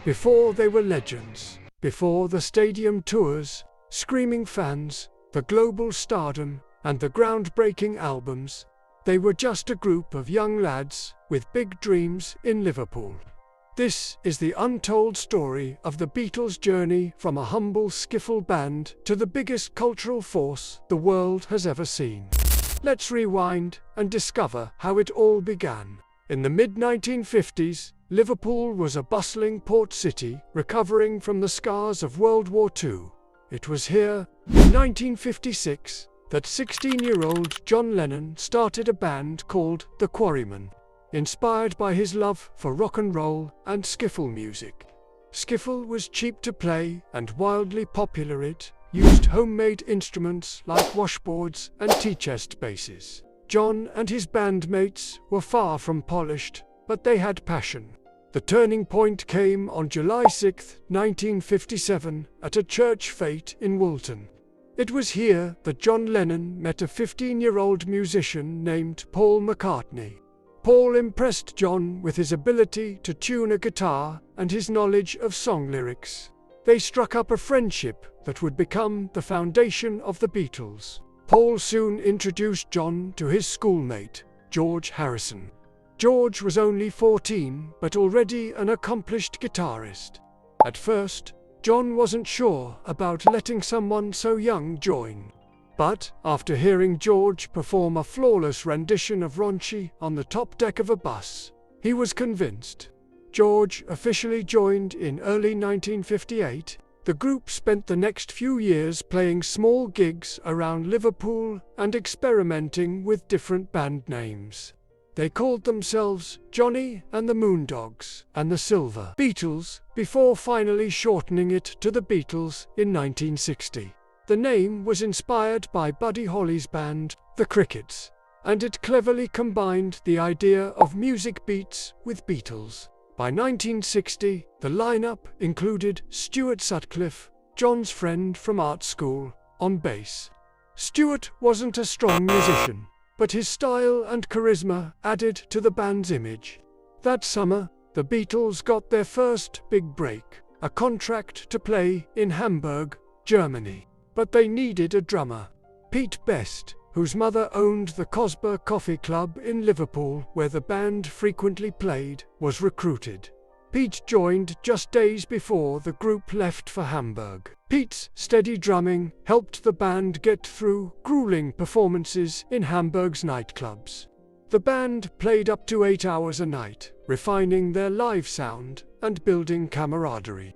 Before they were legends, before the stadium tours, screaming fans, the global stardom, and the groundbreaking albums, they were just a group of young lads with big dreams in Liverpool. This is the untold story of the Beatles' journey from a humble skiffle band to the biggest cultural force the world has ever seen. Let's rewind and discover how it all began. In the mid-1950s, Liverpool was a bustling port city recovering from the scars of World War II. It was here, in 1956, that 16-year-old John Lennon started a band called The Quarrymen, inspired by his love for rock and roll and skiffle music. Skiffle was cheap to play and wildly popular. It used homemade instruments like washboards and tea-chest basses. John and his bandmates were far from polished, but they had passion. The turning point came on July 6, 1957, at a church fete in Woolton. It was here that John Lennon met a 15-year-old musician named Paul McCartney. Paul impressed John with his ability to tune a guitar and his knowledge of song lyrics. They struck up a friendship that would become the foundation of the Beatles. Paul soon introduced John to his schoolmate, George Harrison. George was only 14, but already an accomplished guitarist. At first, John wasn't sure about letting someone so young join. But after hearing George perform a flawless rendition of Raunchy on the top deck of a bus, he was convinced. George officially joined in early 1958. The group spent the next few years playing small gigs around Liverpool and experimenting with different band names. They called themselves Johnny and the Moondogs and the Silver Beatles, before finally shortening it to the Beatles in 1960. The name was inspired by Buddy Holly's band, The Crickets, and it cleverly combined the idea of music beats with Beatles. By 1960, the lineup included Stuart Sutcliffe, John's friend from art school, on bass. Stuart wasn't a strong musician, but his style and charisma added to the band's image. That summer, the Beatles got their first big break, a contract to play in Hamburg, Germany. But they needed a drummer. Pete Best, whose mother owned the Cosber Coffee Club in Liverpool where the band frequently played, was recruited. Pete joined just days before the group left for Hamburg. Pete's steady drumming helped the band get through grueling performances in Hamburg's nightclubs. The band played up to 8 hours a night, refining their live sound and building camaraderie.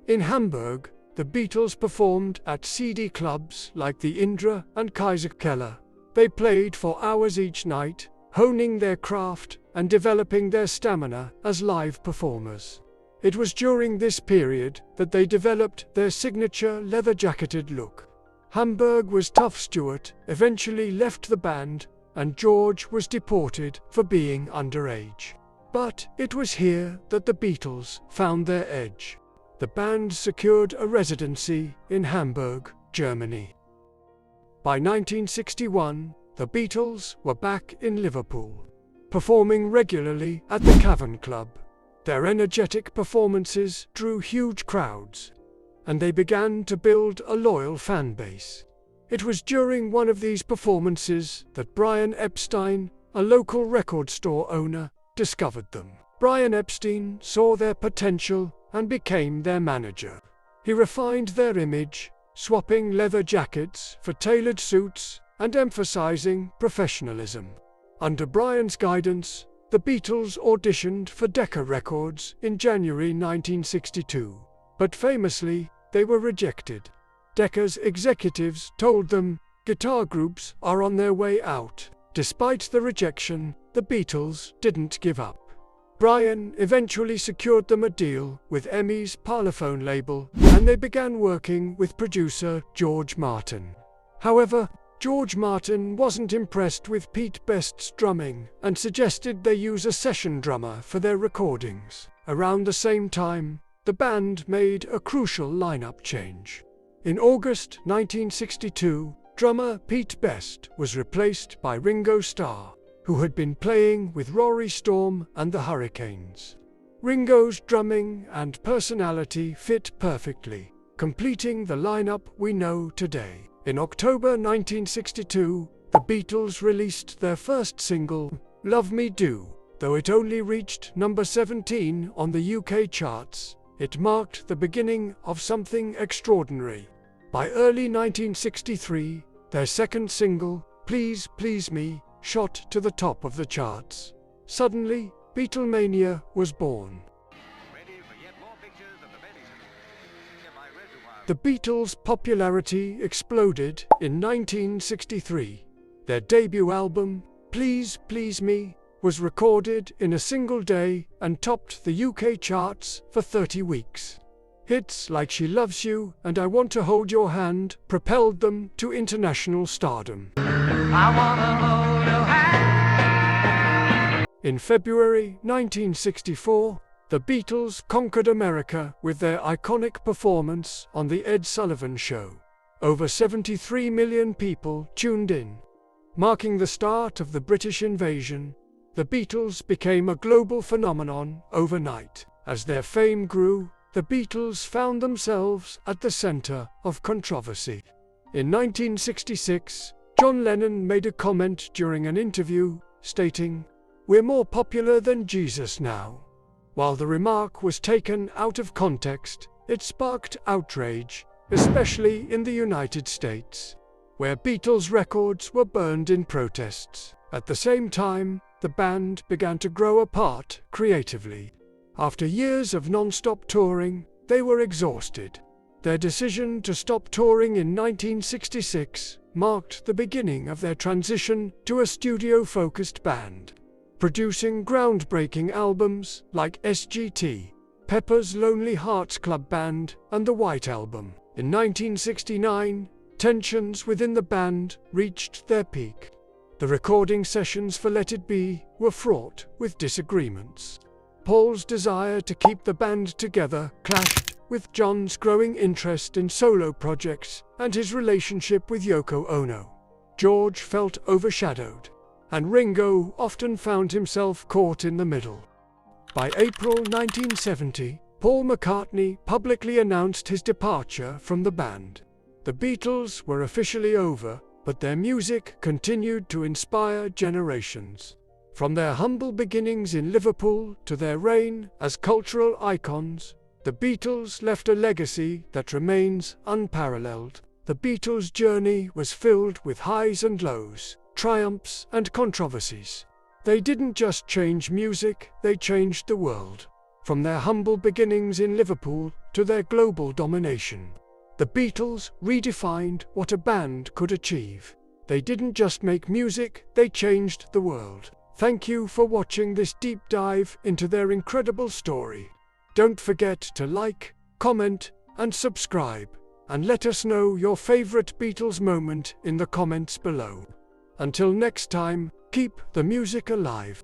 In Hamburg, the Beatles performed at seedy clubs like the Indra and Kaiser Keller. They played for hours each night, honing their craft and developing their stamina as live performers. It was during this period that they developed their signature leather-jacketed look. Hamburg was tough. Stuart eventually left the band, and George was deported for being underage. But it was here that the Beatles found their edge. The band secured a residency in Hamburg, Germany. By 1961, the Beatles were back in Liverpool, performing regularly at the Cavern Club. Their energetic performances drew huge crowds, and they began to build a loyal fan base. It was during one of these performances that Brian Epstein, a local record store owner, discovered them. Brian Epstein saw their potential and became their manager. He refined their image, swapping leather jackets for tailored suits and emphasizing professionalism. Under Brian's guidance, the Beatles auditioned for Decca Records in January 1962, but famously, they were rejected. Decca's executives told them, "Guitar groups are on their way out." Despite the rejection, the Beatles didn't give up. Brian eventually secured them a deal with EMI's Parlophone label, and they began working with producer George Martin. However, George Martin wasn't impressed with Pete Best's drumming and suggested they use a session drummer for their recordings. Around the same time, the band made a crucial lineup change. In August 1962, drummer Pete Best was replaced by Ringo Starr, who had been playing with Rory Storm and the Hurricanes. Ringo's drumming and personality fit perfectly, completing the lineup we know today. In October 1962, the Beatles released their first single, Love Me Do. Though it only reached number 17 on the UK charts, it marked the beginning of something extraordinary. By early 1963, their second single, Please Please Me, shot to the top of the charts. Suddenly, Beatlemania was born. The Beatles' popularity exploded in 1963. Their debut album, Please Please Me, was recorded in a single day and topped the UK charts for 30 weeks. Hits like She Loves You and I Want to Hold Your Hand propelled them to international stardom. I wanna hold your hand. In February 1964, the Beatles conquered America with their iconic performance on The Ed Sullivan Show. Over 73 million people tuned in. Marking the start of the British invasion, the Beatles became a global phenomenon overnight. As their fame grew, the Beatles found themselves at the center of controversy. In 1966, John Lennon made a comment during an interview, stating, "We're more popular than Jesus now." While the remark was taken out of context, it sparked outrage, especially in the United States, where Beatles records were burned in protests. At the same time, the band began to grow apart creatively. After years of non-stop touring, they were exhausted. Their decision to stop touring in 1966 marked the beginning of their transition to a studio-focused band, producing groundbreaking albums like SGT, Pepper's Lonely Hearts Club Band, and The White Album. In 1969, tensions within the band reached their peak. The recording sessions for Let It Be were fraught with disagreements. Paul's desire to keep the band together clashed with John's growing interest in solo projects and his relationship with Yoko Ono. George felt overshadowed, and Ringo often found himself caught in the middle. By April 1970, Paul McCartney publicly announced his departure from the band. The Beatles were officially over, but their music continued to inspire generations. From their humble beginnings in Liverpool to their reign as cultural icons, the Beatles left a legacy that remains unparalleled. The Beatles' journey was filled with highs and lows, triumphs and controversies. They didn't just change music, they changed the world. From their humble beginnings in Liverpool to their global domination, the Beatles redefined what a band could achieve. They didn't just make music, they changed the world. Thank you for watching this deep dive into their incredible story. Don't forget to like, comment, and subscribe, and let us know your favorite Beatles moment in the comments below. Until next time, keep the music alive.